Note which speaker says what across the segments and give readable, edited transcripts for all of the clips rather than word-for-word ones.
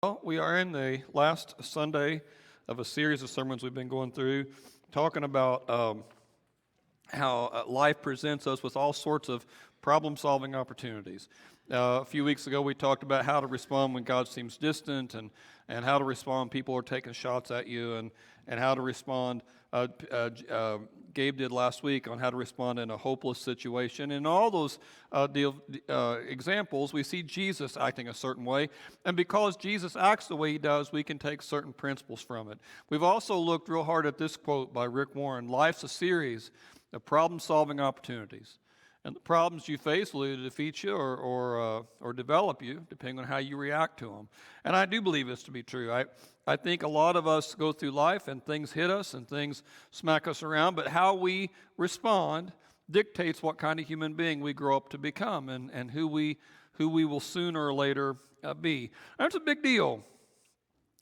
Speaker 1: Well, we are in the last Sunday of a series of sermons we've been going through, talking about how life presents us with all sorts of problem-solving opportunities. A few weeks ago, we talked about how to respond when God seems distant, and how to respond when people are taking shots at you, and how to respond. Gabe did last week on how to respond in a hopeless situation. In all those examples, we see Jesus acting a certain way, and because Jesus acts the way he does, we can take certain principles from it. We've also looked real hard at this quote by Rick Warren: "Life's a series of problem-solving opportunities, and the problems you face will either defeat you or develop you, depending on how you react to them." And I do believe this to be true. I think a lot of us go through life and things hit us and things smack us around, but how we respond dictates what kind of human being we grow up to become, and who we will sooner or later be. That's a big deal.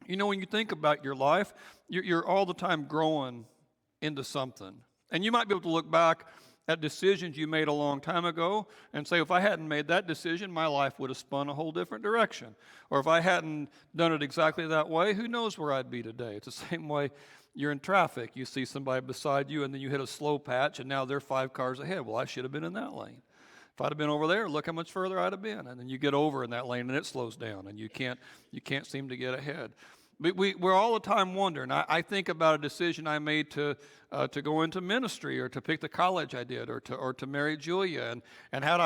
Speaker 1: You know, when you think about your life, you're all the time growing into something. And you might be able to look back at decisions you made a long time ago and say, if I hadn't made that decision, my life would have spun a whole different direction. Or if I hadn't done it exactly that way, who knows where I'd be today. It's the same way you're in traffic. You see somebody beside you and then you hit a slow patch and now they're 5 cars ahead. Well, I should have been in that lane. If I'd have been over there, look how much further I'd have been. And then you get over in that lane and it slows down and you can't seem to get ahead. But we're all the time wondering. I think about a decision I made to go into ministry, or to pick the college I did, or to marry Julia. And had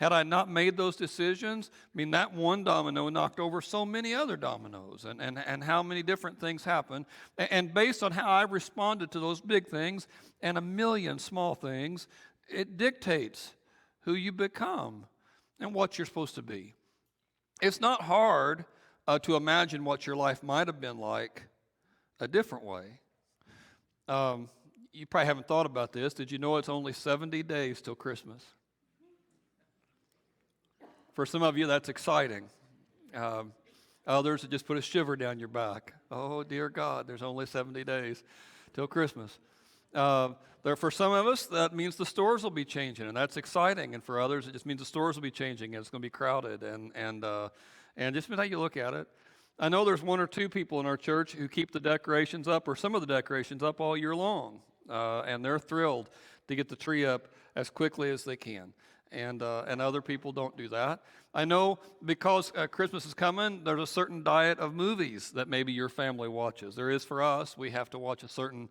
Speaker 1: I not made those decisions, I mean, that one domino knocked over so many other dominoes, and how many different things happened. And based on how I responded to those big things and a million small things, it dictates who you become and what you're supposed to be. It's not hard to imagine what your life might have been like a different way. You probably haven't thought about this. Did you know it's only 70 days till Christmas? For some of you, that's exciting. Others, it just put a shiver down your back. Oh, dear God, there's only 70 days till Christmas. For some of us, that means the stores will be changing, and that's exciting. And for others, it just means the stores will be changing, and it's going to be crowded, and just how you look at it. I know there's 1 or 2 people in our church who keep the decorations up, or some of the decorations up, all year long, and they're thrilled to get the tree up as quickly as they can. And other people don't do that. I know because Christmas is coming, there's a certain diet of movies that maybe your family watches. There is for us. We have to watch a certain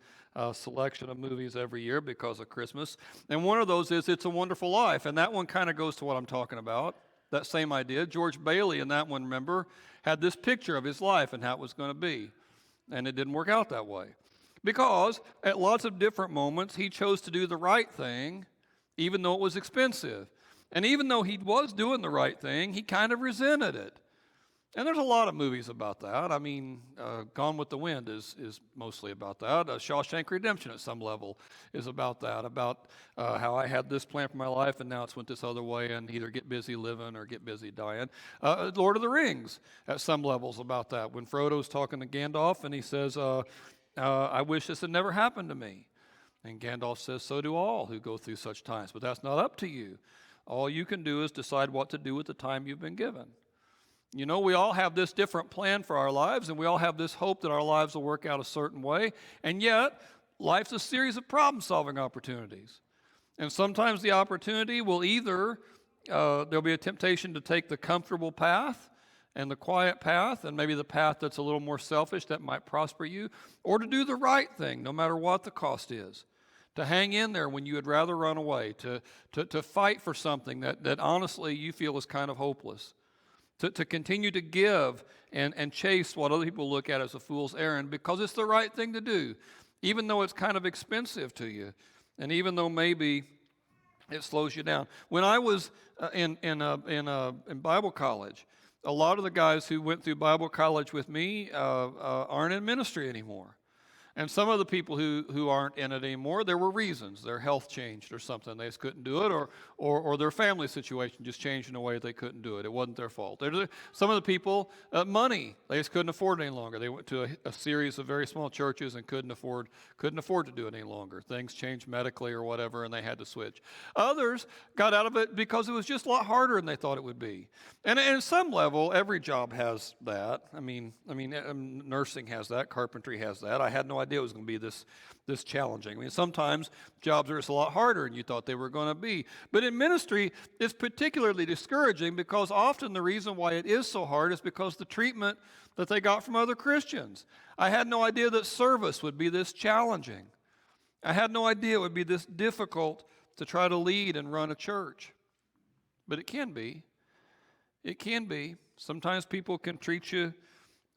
Speaker 1: selection of movies every year because of Christmas. And one of those is It's a Wonderful Life, and that one kind of goes to what I'm talking about. That same idea. George Bailey in that one, remember, had this picture of his life and how it was going to be. And it didn't work out that way. Because at lots of different moments, he chose to do the right thing, even though it was expensive. And even though he was doing the right thing, he kind of resented it. And there's a lot of movies about that. I mean, Gone with the Wind is mostly about that. Shawshank Redemption at some level is about that, about how I had this plan for my life and now it's went this other way, and either get busy living or get busy dying. Lord of the Rings at some levels about that. When Frodo's talking to Gandalf and he says, I wish this had never happened to me. And Gandalf says, so do all who go through such times, but that's not up to you. All you can do is decide what to do with the time you've been given. You know, we all have this different plan for our lives, and we all have this hope that our lives will work out a certain way, and yet life's a series of problem-solving opportunities. And sometimes the opportunity will either, there'll be a temptation to take the comfortable path and the quiet path, and maybe the path that's a little more selfish that might prosper you, or to do the right thing no matter what the cost is. To hang in there when you would rather run away, to fight for something that honestly you feel is kind of hopeless. To continue to give and chase what other people look at as a fool's errand because it's the right thing to do, even though it's kind of expensive to you, and even though maybe it slows you down. When I was in Bible college, a lot of the guys who went through Bible college with me aren't in ministry anymore. And some of the people who aren't in it anymore, there were reasons. Their health changed or something. They just couldn't do it, or their family situation just changed in a way that they couldn't do it. It wasn't their fault. Some of the people, money, they just couldn't afford it any longer. They went to a series of very small churches and couldn't afford to do it any longer. Things changed medically or whatever, and they had to switch. Others got out of it because it was just a lot harder than they thought it would be. And at some level, every job has that. I mean, nursing has that. Carpentry has that. I had no idea it was going to be this challenging. I mean, sometimes jobs are just a lot harder than you thought they were going to be. But in ministry, it's particularly discouraging because often the reason why it is so hard is because the treatment that they got from other Christians. I had no idea that service would be this challenging. I had no idea it would be this difficult to try to lead and run a church. But it can be. It can be. Sometimes people can treat you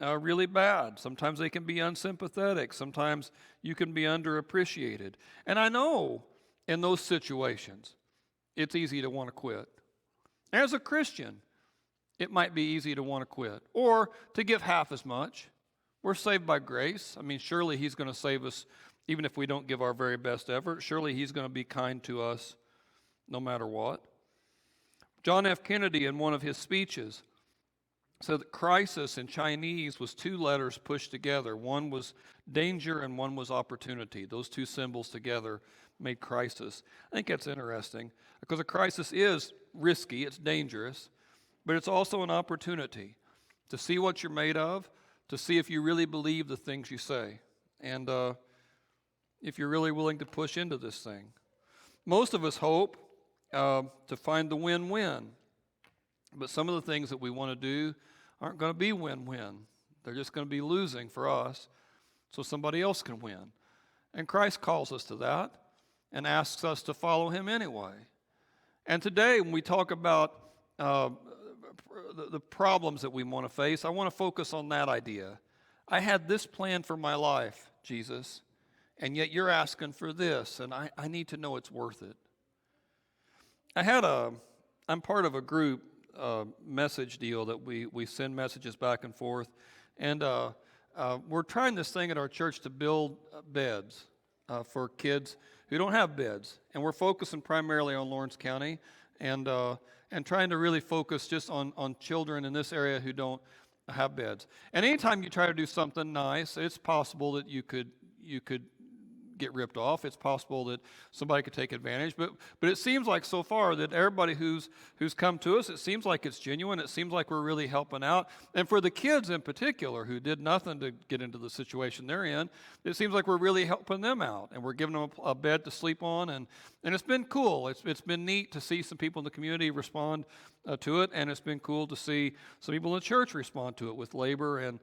Speaker 1: really bad. Sometimes they can be unsympathetic. Sometimes you can be underappreciated. And I know in those situations, it's easy to want to quit. As a Christian, it might be easy to want to quit or to give half as much. We're saved by grace. I mean, surely He's going to save us even if we don't give our very best effort. Surely He's going to be kind to us no matter what. John F. Kennedy, in one of his speeches, said that crisis in Chinese was two letters pushed together. One was danger and one was opportunity. Those two symbols together made crisis. I think that's interesting because a crisis is risky, it's dangerous, but it's also an opportunity to see what you're made of, to see if you really believe the things you say, and if you're really willing to push into this thing. Most of us hope to find the win-win. But some of the things that we want to do aren't going to be win-win. They're just going to be losing for us so somebody else can win. And Christ calls us to that and asks us to follow Him anyway. And today when we talk about the problems that we want to face, I want to focus on that idea. I had this plan for my life, Jesus, and yet you're asking for this, and I need to know it's worth it. I'm part of a group message deal that we send messages back and forth, and we're trying this thing at our church to build beds for kids who don't have beds, and we're focusing primarily on Lawrence County, and trying to really focus just on children in this area who don't have beds. And anytime you try to do something nice, it's possible that you could get ripped off. It's possible that somebody could take advantage, but it seems like so far that everybody who's come to us, it seems like it's genuine. It seems like we're really helping out. And for the kids in particular who did nothing to get into the situation they're in, it seems like we're really helping them out, and we're giving them a bed to sleep on, and it's been cool. It's been neat to see some people in the community respond to it, and it's been cool to see some people in the church respond to it with labor and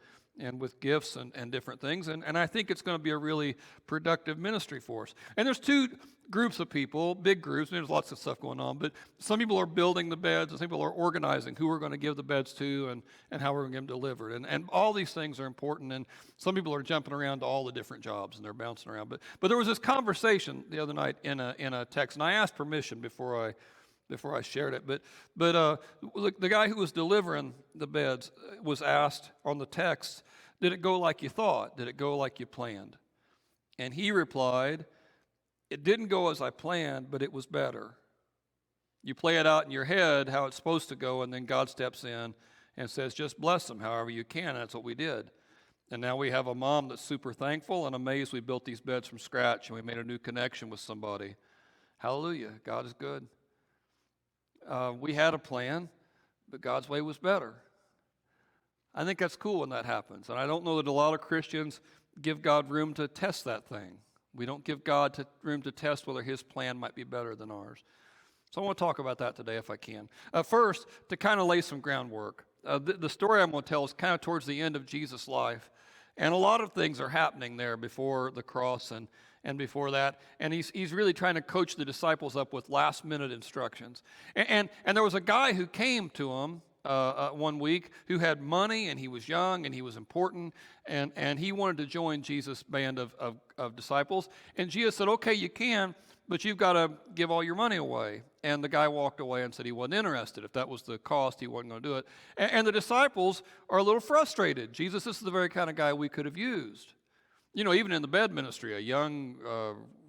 Speaker 1: with gifts and different things. And I think it's going to be a really productive ministry for us. And there's two groups of people, big groups. There's lots of stuff going on, but some people are building the beds, and some people are organizing who we're going to give the beds to and how we're going to get them delivered. And all these things are important, and some people are jumping around to all the different jobs, and they're bouncing around. But there was this conversation the other night in a text, and I asked permission before I shared it. But the guy who was delivering the beds was asked on the text, did it go like you thought? Did it go like you planned? And he replied, it didn't go as I planned, but it was better. You play it out in your head how it's supposed to go, and then God steps in and says, just bless them however you can. And that's what we did. And now we have a mom that's super thankful and amazed we built these beds from scratch and we made a new connection with somebody. Hallelujah. God is good. We had a plan, but God's way was better. I think that's cool when that happens. And I don't know that a lot of Christians give God room to test that thing. We don't give God room to test whether His plan might be better than ours. So I want to talk about that today if I can. First, to kind of lay some groundwork. The story I'm going to tell is kind of towards the end of Jesus' life. And a lot of things are happening there before the cross and before that. And he's really trying to coach the disciples up with last-minute instructions. And there was a guy who came to him one week who had money, and he was young, and he was important, and he wanted to join Jesus' band of disciples. And Jesus said, okay, you can, but you've got to give all your money away. And the guy walked away and said he wasn't interested. If that was the cost, he wasn't going to do it. And the disciples are a little frustrated. Jesus, this is the very kind of guy we could have used. Even in the bed ministry, a young,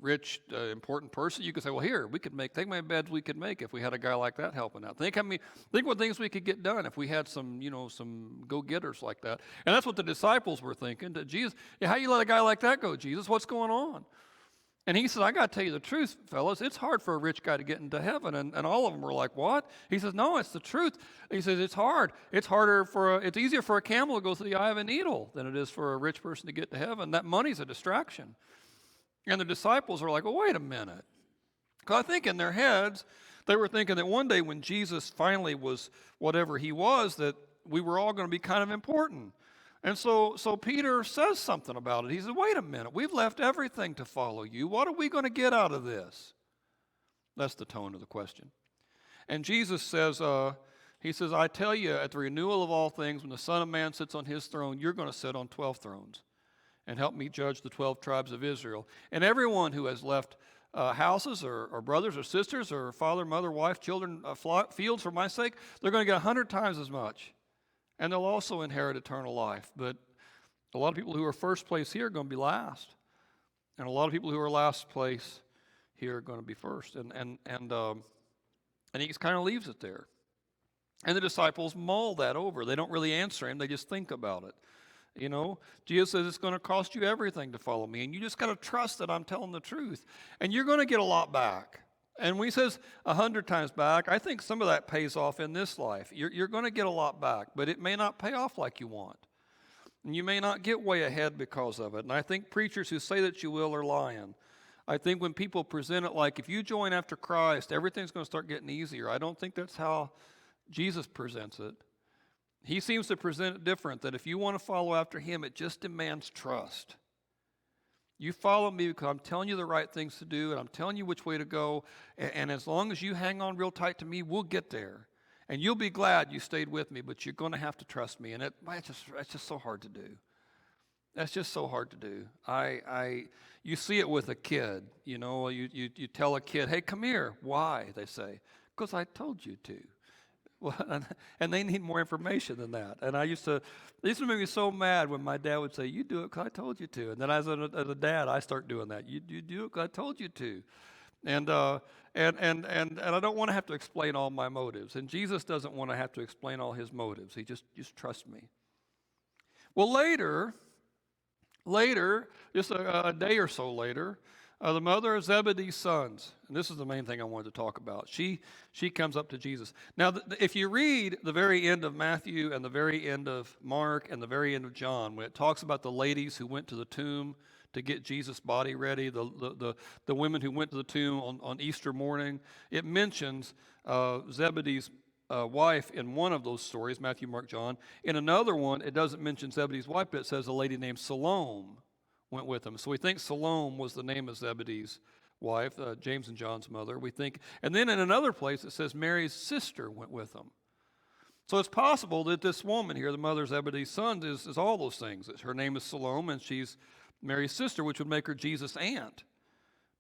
Speaker 1: rich, important person, you could say, well, here, we could think how many beds we could make if we had a guy like that helping out. Think what things we could get done if we had some go-getters like that. And that's what the disciples were thinking. To Jesus, how you let a guy like that go, Jesus? What's going on? And he says, I got to tell you the truth, fellas. It's hard for a rich guy to get into heaven. And all of them were like, what? He says, no, it's the truth. He says, it's hard. It's easier for a camel to go through the eye of a needle than it is for a rich person to get to heaven. That money's a distraction. And the disciples are like, well, wait a minute. Because I think in their heads, they were thinking that one day when Jesus finally was whatever he was, that we were all going to be kind of important. And so Peter says something about it. He says, wait a minute, we've left everything to follow you. What are we going to get out of this? That's the tone of the question. And Jesus says, I tell you, at the renewal of all things, when the Son of Man sits on his throne, you're going to sit on 12 thrones and help me judge the 12 tribes of Israel. And everyone who has left houses or brothers or sisters or father, mother, wife, children, fields for my sake, they're going to get 100 times as much. And they'll also inherit eternal life. But a lot of people who are first place here are going to be last. And a lot of people who are last place here are going to be first. And he kind of leaves it there. And the disciples mull that over. They don't really answer him. They just think about it. Jesus says it's going to cost you everything to follow me. And you just got to trust that I'm telling the truth. And you're going to get a lot back. And when he says 100 times back, I think some of that pays off in this life. You're going to get a lot back, but it may not pay off like you want. And you may not get way ahead because of it. And I think preachers who say that you will are lying. I think when people present it like, if you join after Christ, everything's going to start getting easier. I don't think that's how Jesus presents it. He seems to present it different, that if you want to follow after him, it just demands trust. You follow me because I'm telling you the right things to do, and I'm telling you which way to go. And as long as you hang on real tight to me, we'll get there. And you'll be glad you stayed with me, but you're going to have to trust me. And it's just so hard to do. That's just so hard to do. You see it with a kid. You tell a kid, hey, come here. Why? They say, because I told you to. Well, and they need more information than that. And it used to make me so mad when my dad would say, you do it because I told you to. And then as a dad, I start doing that. You do it because I told you to. And I don't want to have to explain all my motives. And Jesus doesn't want to have to explain all his motives. He just trust me. Well, later, just a day or so later, the mother of Zebedee's sons, and this is the main thing I wanted to talk about. She comes up to Jesus. Now, if you read the very end of Matthew and the very end of Mark and the very end of John, when it talks about the ladies who went to the tomb to get Jesus' body ready, the women who went to the tomb on Easter morning, it mentions Zebedee's wife in one of those stories, Matthew, Mark, John. In another one, it doesn't mention Zebedee's wife, but it says a lady named Salome went with him. So we think Salome was the name of Zebedee's wife, James and John's mother. We think, and then in another place it says Mary's sister went with them. So it's possible that this woman here, the mother of Zebedee's sons, is all those things. Her name is Salome, and she's Mary's sister, which would make her Jesus' aunt.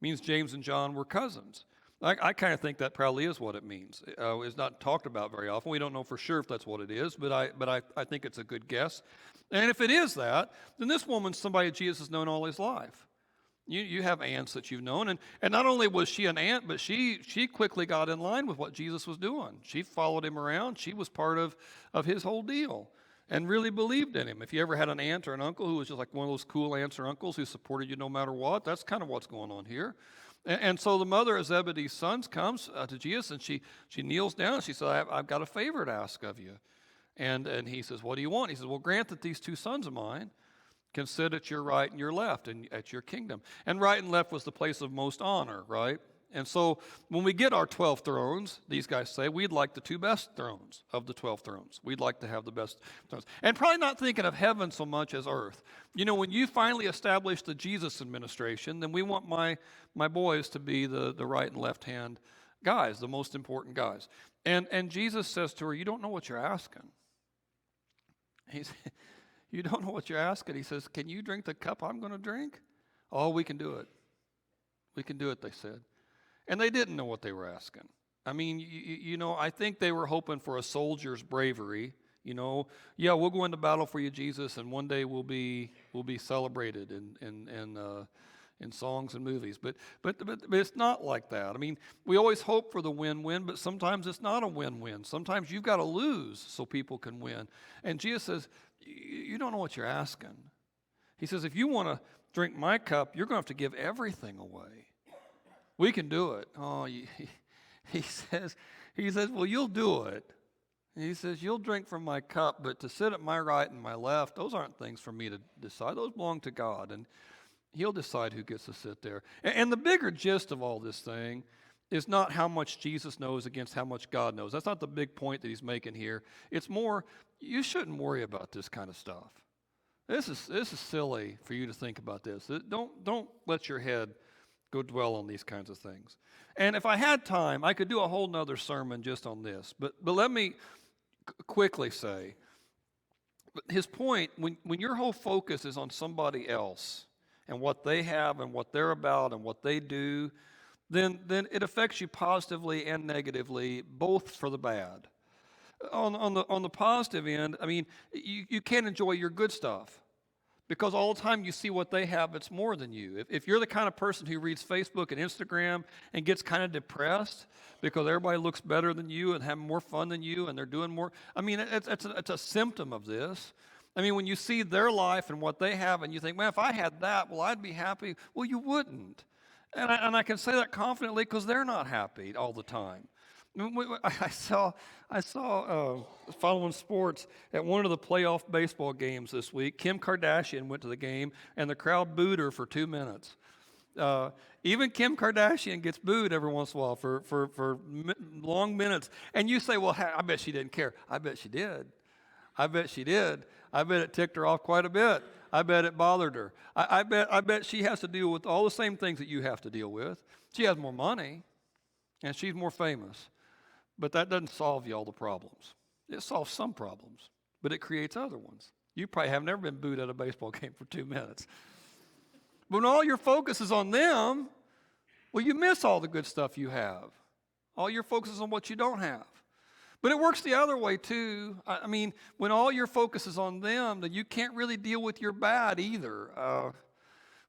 Speaker 1: Means James and John were cousins. I kind of think that probably is what it means. It's not talked about very often. We don't know for sure if that's what it is, but I think it's a good guess. And if it is that, then this woman's somebody Jesus has known all his life. You have aunts that you've known, and not only was she an aunt, but she quickly got in line with what Jesus was doing. She followed him around. She was part of his whole deal and really believed in him. If you ever had an aunt or an uncle who was just like one of those cool aunts or uncles who supported you no matter what, that's kind of what's going on here. And so the mother of Zebedee's sons comes to Jesus, and she kneels down, and she says, I've got a favor to ask of you. And he says, what do you want? He says, well, grant that these two sons of mine can sit at your right and your left and at your kingdom. And right and left was the place of most honor, right? And so when we get our 12 thrones, these guys say, we'd like the two best thrones of the 12 thrones. We'd like to have the best thrones. And probably not thinking of heaven so much as earth. When you finally establish the Jesus administration, then we want my boys to be the right and left hand guys, the most important guys. And Jesus says to her, you don't know what you're asking. You don't know what you're asking. He says, can you drink the cup I'm going to drink? Oh, we can do it. We can do it, they said. And they didn't know what they were asking. I mean, I think they were hoping for a soldier's bravery, You know, yeah, we'll go into battle for you, Jesus, and one day we'll be celebrated in songs and movies. But it's not like that. I mean, we always hope for the win-win, but sometimes it's not a win-win. Sometimes you've got to lose so people can win. And Jesus says, you don't know what you're asking. He says, if you want to drink my cup, you're going to have to give everything away. We can do it. Oh, he says, well, you'll do it. And he says, you'll drink from my cup, but to sit at my right and my left, those aren't things for me to decide. Those belong to God, and he'll decide who gets to sit there. And the bigger gist of all this thing is not how much Jesus knows against how much God knows. That's not the big point that he's making here. It's more, you shouldn't worry about this kind of stuff. This is silly for you to think about this. Don't let your head go dwell on these kinds of things. And if I had time, I could do a whole nother sermon just on this. But let me quickly say, his point, when your whole focus is on somebody else and what they have and what they're about and what they do, then it affects you positively and negatively, both for the bad. On the positive end, I mean, you can't enjoy your good stuff. Because all the time you see what they have, it's more than you. If you're the kind of person who reads Facebook and Instagram and gets kind of depressed because everybody looks better than you and having more fun than you and they're doing more, I mean, it's a symptom of this. I mean, when you see their life and what they have and you think, man, if I had that, well, I'd be happy. Well, you wouldn't. And I can say that confidently because they're not happy all the time. I saw following sports at one of the playoff baseball games this week. Kim Kardashian went to the game, and the crowd booed her for 2 minutes. Even Kim Kardashian gets booed every once in a while for long minutes. And you say, well, I bet she didn't care. I bet she did. I bet she did. I bet it ticked her off quite a bit. I bet it bothered her. I bet she has to deal with all the same things that you have to deal with. She has more money, and she's more famous. But that doesn't solve you all the problems. It solves some problems, but it creates other ones. You probably have never been booed at a baseball game for 2 minutes. But when all your focus is on them, well, you miss all the good stuff you have. All your focus is on what you don't have. But it works the other way, too. I mean, when all your focus is on them, then you can't really deal with your bad either.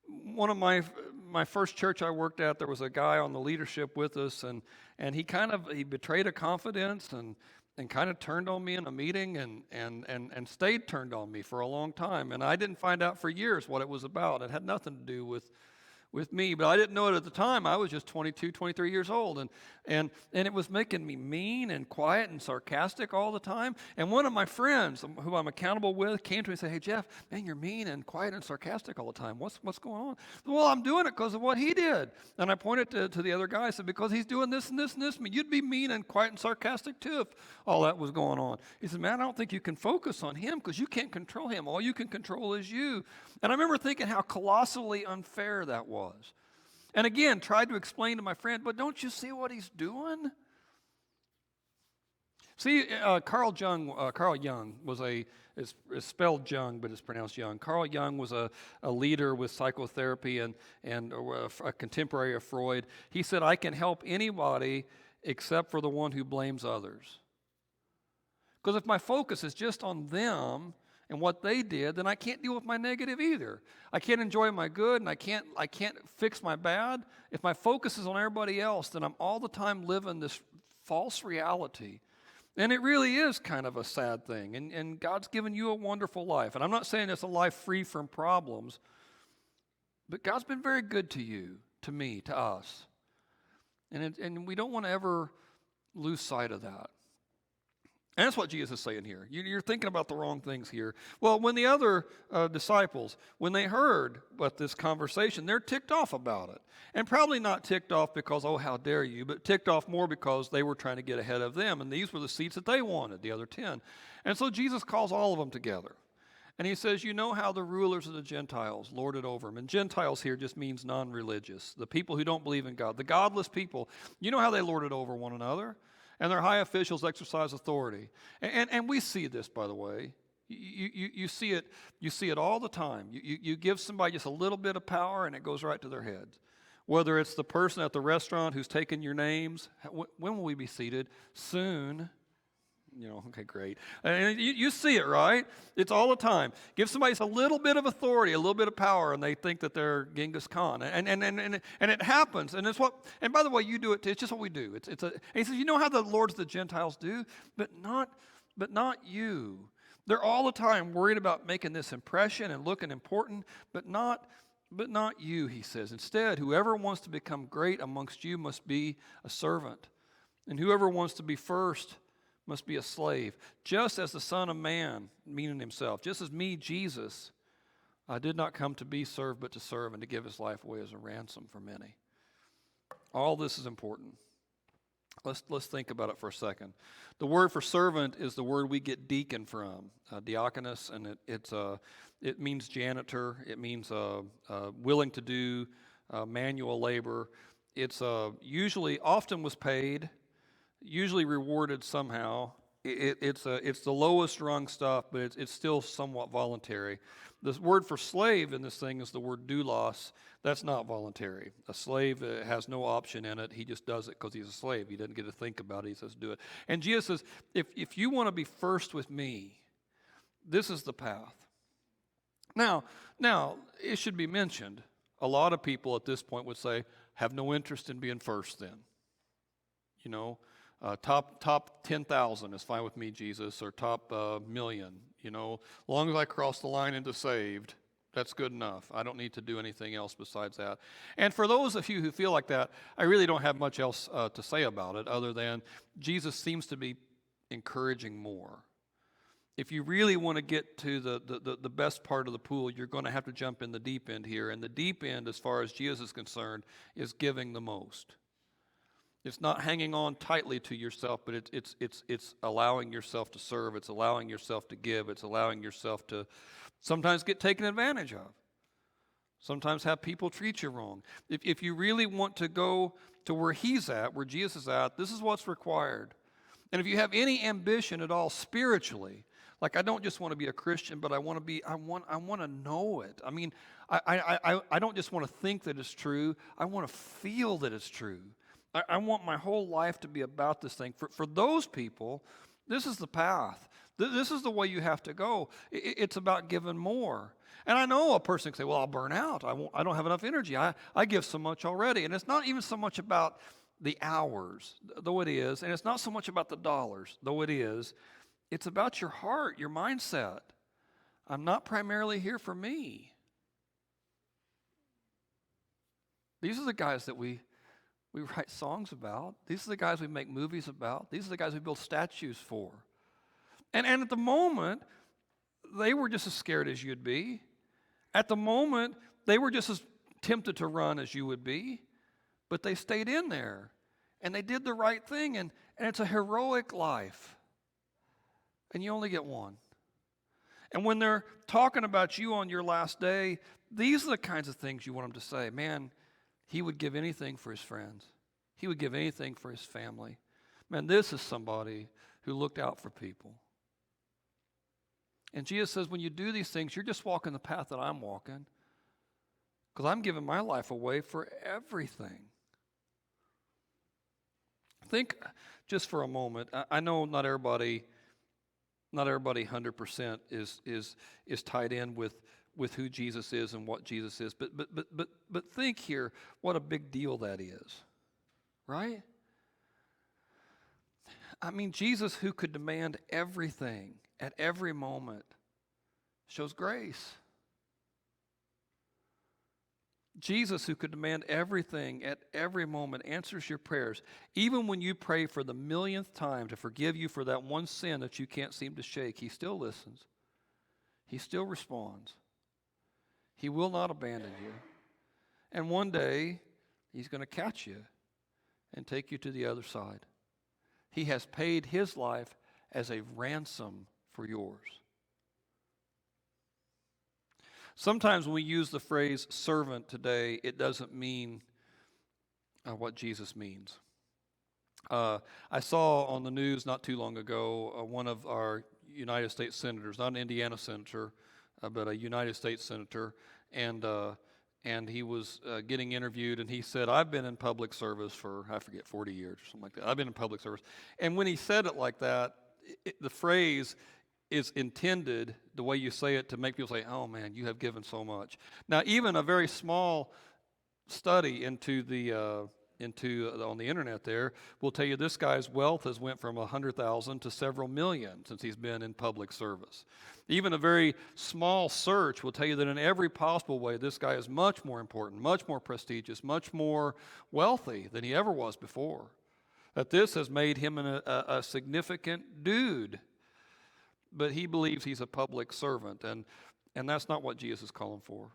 Speaker 1: One of my first church I worked at, there was a guy on the leadership with us, and he betrayed a confidence and kind of turned on me in a meeting and stayed turned on me for a long time. And I didn't find out for years what it was about. It had nothing to do with me, but I didn't know it at the time. I was just 22, 23 years old, and it was making me mean and quiet and sarcastic all the time. And one of my friends, who I'm accountable with, came to me and said, "Hey, Jeff, man, you're mean and quiet and sarcastic all the time. What's going on?" "Well, I'm doing it because of what he did." And I pointed to the other guy. I said, "Because he's doing this and this and this. I mean, you'd be mean and quiet and sarcastic too if all that was going on." He said, "Man, I don't think you can focus on him because you can't control him. All you can control is you." And I remember thinking how colossally unfair that was. And again, tried to explain to my friend, "But don't you see what he's doing?" See, Carl Jung was it's spelled Jung, but it's pronounced Young. Carl Jung was a leader with psychotherapy and a contemporary of Freud. He said, "I can help anybody except for the one who blames others." Because if my focus is just on them and what they did, then I can't deal with my negative either. I can't enjoy my good, and I can't fix my bad. If my focus is on everybody else, then I'm all the time living this false reality. And it really is kind of a sad thing. And God's given you a wonderful life. And I'm not saying it's a life free from problems, but God's been very good to you, to me, to us. And we don't want to ever lose sight of that. And that's what Jesus is saying here. You're thinking about the wrong things here. Well, when the other disciples, when they heard about this conversation, they're ticked off about it. And probably not ticked off because, oh, how dare you, but ticked off more because they were trying to get ahead of them. And these were the seats that they wanted, the other 10. And so Jesus calls all of them together. And he says, "You know how the rulers of the Gentiles lord it over them." And Gentiles here just means non-religious, the people who don't believe in God, the godless people. You know how they lord it over one another. And their high officials exercise authority. And we see this, by the way. You see it all the time. You give somebody just a little bit of power and it goes right to their heads. Whether it's the person at the restaurant who's taking your names. When will we be seated? Soon. Okay, great. And you see it, right? It's all the time. Give somebody a little bit of authority, a little bit of power, and they think that they're Genghis Khan. And it happens. And it's what. And by the way, you do it too. It's just what we do. And he says, you know how the lords of the Gentiles do, but not you. They're all the time worried about making this impression and looking important, but not you. He says. Instead, whoever wants to become great amongst you must be a servant, and whoever wants to be first must be a slave, just as the Son of Man, meaning himself, just as me, Jesus, I did not come to be served, but to serve and to give his life away as a ransom for many. All this is important. Let's think about it for a second. The word for servant is the word we get deacon from, diakonos, and it means janitor. It means willing to do manual labor. It's often was paid, usually rewarded somehow. It's the lowest rung stuff, but it's still somewhat voluntary. The word for slave in this thing is the word doulos. That's not voluntary. A slave has no option in it. He just does it because he's a slave. He doesn't get to think about it. He says, do it. And Jesus says, if you want to be first with me, this is the path. Now, it should be mentioned, a lot of people at this point would say, have no interest in being first then. Top 10,000 is fine with me, Jesus, or top million. As long as I cross the line into saved, that's good enough. I don't need to do anything else besides that. And for those of you who feel like that, I really don't have much else to say about it other than Jesus seems to be encouraging more. If you really want to get to the best part of the pool, you're going to have to jump in the deep end here. And the deep end, as far as Jesus is concerned, is giving the most. It's not hanging on tightly to yourself, but it's allowing yourself to serve. It's allowing yourself to give. It's allowing yourself to sometimes get taken advantage of. Sometimes have people treat you wrong. If you really want to go to where he's at, where Jesus is at, this is what's required. And if you have any ambition at all spiritually, like I don't just want to be a Christian, but I want to know it. I mean, I don't just want to think that it's true. I want to feel that it's true. I want my whole life to be about this thing. For those people, this is the path. This is the way you have to go. It's about giving more. And I know a person can say, well, I'll burn out. I don't have enough energy. I give so much already. And it's not even so much about the hours, though it is. And it's not so much about the dollars, though it is. It's about your heart, your mindset. I'm not primarily here for me. These are the guys that we write songs about. These are the guys we make movies about. These are the guys we build statues for. And at the moment, they were just as scared as you'd be. At the moment, they were just as tempted to run as you would be. But they stayed in there. And they did the right thing. And it's a heroic life. And you only get one. And when they're talking about you on your last day, these are the kinds of things you want them to say. Man, he would give anything for his friends. He would give anything for his family. Man, this is somebody who looked out for people. And Jesus says, when you do these things, you're just walking the path that I'm walking. Because I'm giving my life away for everything. Think just for a moment. I know not everybody 100% is tied in with who Jesus is and what Jesus is. But think here what a big deal that is, right? I mean, Jesus, who could demand everything at every moment, shows grace. Jesus, who could demand everything at every moment, answers your prayers. Even when you pray for the millionth time to forgive you for that one sin that you can't seem to shake, he still listens. He still responds. He will not abandon you. And one day, he's going to catch you and take you to the other side. He has paid his life as a ransom for yours. Sometimes when we use the phrase servant today, it doesn't mean what Jesus means. I saw on the news not too long ago one of our United States senators, not an Indiana senator, but a United States senator, and he was getting interviewed, and he said, I've been in public service for, 40 years or something like that. I've been in public service. And when he said it like that, the phrase is intended, the way you say it, to make people say, oh man, you have given so much. Now, even a very small study on the internet there will tell you this guy's wealth has went from 100,000 to several million since he's been in public service. Even a very small search will tell you that in every possible way, this guy is much more important, much more prestigious, much more wealthy than he ever was before. That this has made him a significant dude. But he believes he's a public servant, and that's not what Jesus is calling for.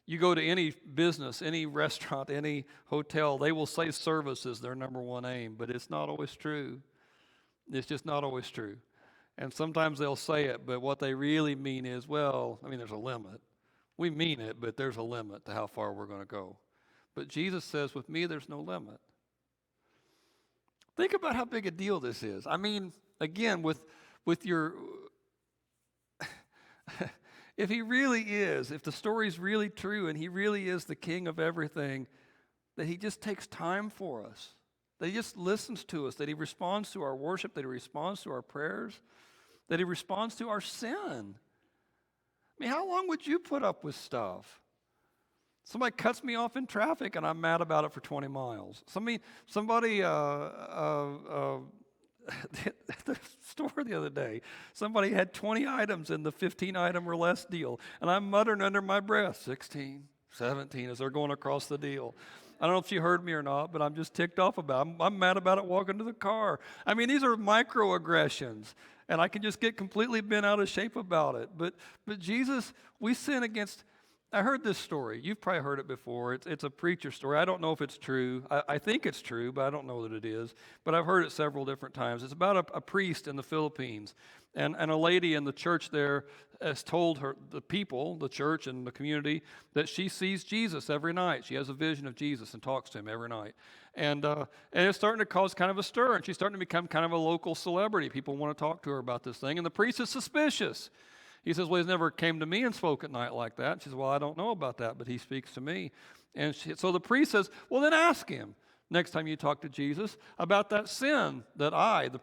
Speaker 1: You go to any business, any restaurant, any hotel, they will say service is their number one aim, but it's not always true. It's just not always true. And sometimes they'll say it, but what they really mean is, well, I mean, there's a limit. We mean it, but there's a limit to how far we're going to go. But Jesus says, with me, there's no limit. Think about how big a deal this is. I mean, again, with your, if he really is, if the story's really true and he really is the king of everything, that he just takes time for us, that he just listens to us, that he responds to our worship, that he responds to our prayers, that he responds to our sin. I mean, how long would you put up with stuff? Somebody cuts me off in traffic and I'm mad about it for 20 miles. Somebody at the store the other day, somebody had 20 items in the 15 item or less deal, and I'm muttering under my breath, 16, 17, as they're going across the deal. I don't know if you heard me or not, but I'm just ticked off about it. I'm mad about it walking to the car. I mean, these are microaggressions, and I can just get completely bent out of shape about it. But Jesus, we sin against. I heard this story. You've probably heard it before. It's a preacher story. I don't know if it's true. I think it's true, but I don't know that it is. But I've heard it several different times. It's about a priest in the Philippines. And a lady in the church there has told the people, the church and the community, that she sees Jesus every night. She has a vision of Jesus and talks to him every night. And it's starting to cause kind of a stir. And she's starting to become kind of a local celebrity. People want to talk to her about this thing. And the priest is suspicious. He says, well, he's never came to me and spoke at night like that. She says, well, I don't know about that, but he speaks to me. And so the priest says, well, then ask him next time you talk to Jesus about that sin that the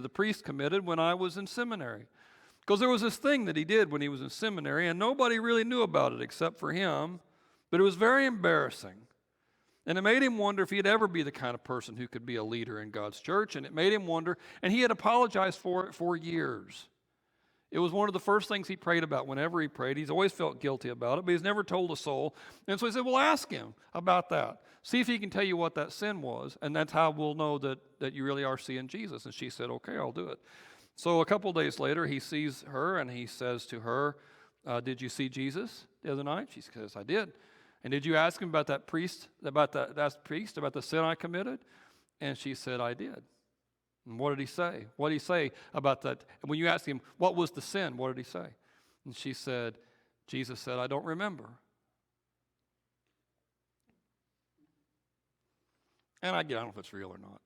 Speaker 1: priest committed when I was in seminary. Because there was this thing that he did when he was in seminary, and nobody really knew about it except for him, but it was very embarrassing. And it made him wonder if he'd ever be the kind of person who could be a leader in God's church, and it made him wonder, and he had apologized for it for years. It was one of the first things he prayed about whenever he prayed. He's always felt guilty about it, but he's never told a soul. And so he said, well, ask him about that. See if he can tell you what that sin was, and that's how we'll know that you really are seeing Jesus. And she said, okay, I'll do it. So a couple of days later, he sees her, and he says to her, did you see Jesus the other night? She says, I did. And did you ask him about that priest, about the sin I committed? And she said, I did. And what did he say? What did he say about that? And when you asked him, what was the sin? What did he say? And she said, Jesus said, I don't remember. And I don't know if it's real or not.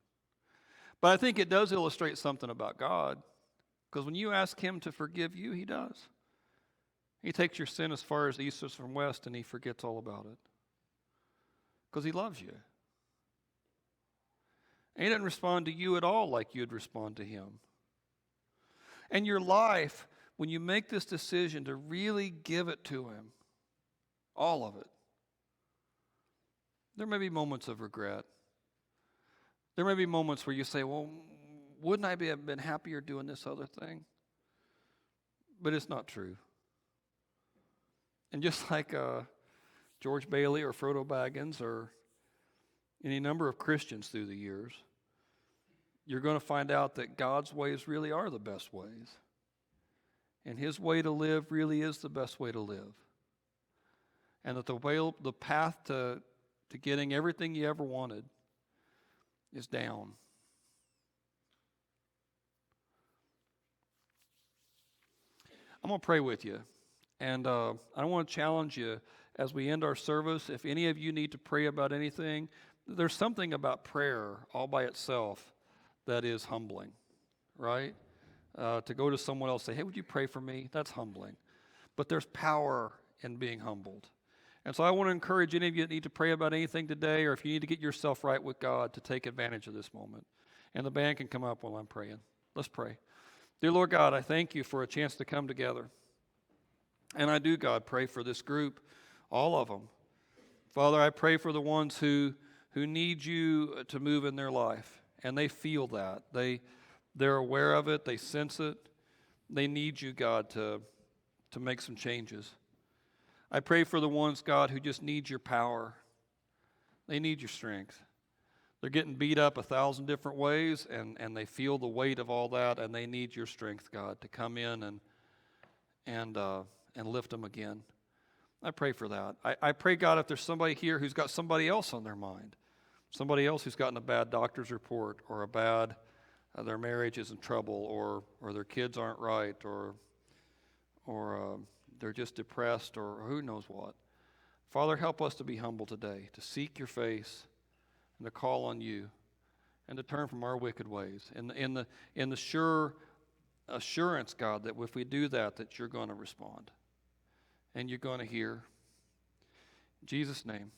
Speaker 1: But I think it does illustrate something about God. Because when you ask him to forgive you, he does. He takes your sin as far as the east is from west, and he forgets all about it. Because he loves you. And he doesn't respond to you at all like you'd respond to him. And your life, when you make this decision to really give it to him, all of it, there may be moments of regret. There may be moments where you say, well, wouldn't I have been happier doing this other thing? But it's not true. And just like George Bailey or Frodo Baggins or any number of Christians through the years, you're going to find out that God's ways really are the best ways. And his way to live really is the best way to live. And that the path to getting everything you ever wanted is down. I'm going to pray with you. And I want to challenge you as we end our service. If any of you need to pray about anything, there's something about prayer all by itself that is humbling, right? To go to someone else and say, hey, would you pray for me? That's humbling. But there's power in being humbled. And so I want to encourage any of you that need to pray about anything today, or if you need to get yourself right with God, to take advantage of this moment. And the band can come up while I'm praying. Let's pray. Dear Lord God, I thank you for a chance to come together. And I do, God, pray for this group, all of them. Father, I pray for the ones who need you to move in their life, and they feel that. They're aware of it. They sense it. They need you, God, to make some changes. I pray for the ones, God, who just need your power. They need your strength. They're getting beat up 1,000 different ways, and they feel the weight of all that, and they need your strength, God, to come in and lift them again. I pray for that. I pray, God, if there's somebody here who's got somebody else on their mind, somebody else who's gotten a bad doctor's report, or a bad, their marriage is in trouble, or their kids aren't right, or they're just depressed, or who knows what. Father, help us to be humble today, to seek your face, and to call on you, and to turn from our wicked ways. In the sure assurance, God, that if we do that you're going to respond, and you're going to hear. In Jesus' name.